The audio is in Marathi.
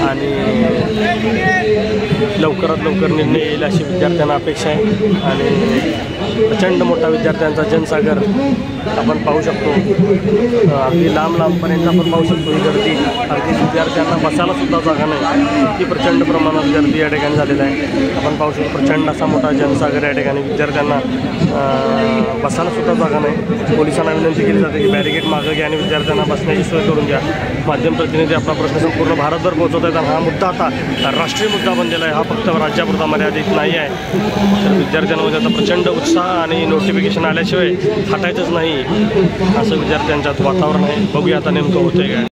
आणि लवकरात लवकर निर्णय येईल अशी विद्यार्थ्यांना अपेक्षा आहे। आणि प्रचंड मोठा विद्यार्थ्यांचा जनसागर आपण पाहू शकतो। अगदी लांब लांबपर्यंत आपण पाहू शकतो ही गर्दी। अगदी विद्यार्थ्यांना बसायला सुद्धा जागा नाही, इतकी प्रचंड प्रमाणात गर्दी या ठिकाणी झालेली आहे। आपण पाहू शकतो प्रचंड असा मोठा जनसागर या ठिकाणी। विद्यार्थ्यांना बसायला सुद्धा जागा नाही। पोलिसांना विनंती केली जाते की बॅरिकेड मागं घ्या आणि विद्यार्थ्यांना बसण्याची सोय करून द्या। माध्यम प्रतिनिधी आपला प्रश्न संपूर्ण भारतभर पोहोचवत आहेत। हा मुद्दा आता राष्ट्रीय मुद्दा बनलेला आहे, हा फक्त राज्यापुरता मर्यादित नाही आहे। तर विद्यार्थ्यांमध्ये आता प्रचंड उत्साह आणि नोटिफिकेशन आल्याशिवाय हटायचंच नाही असं विद्यार्थ्यांच्यात वातावरण आहे। बघूया आता नेमकं होतंय काय।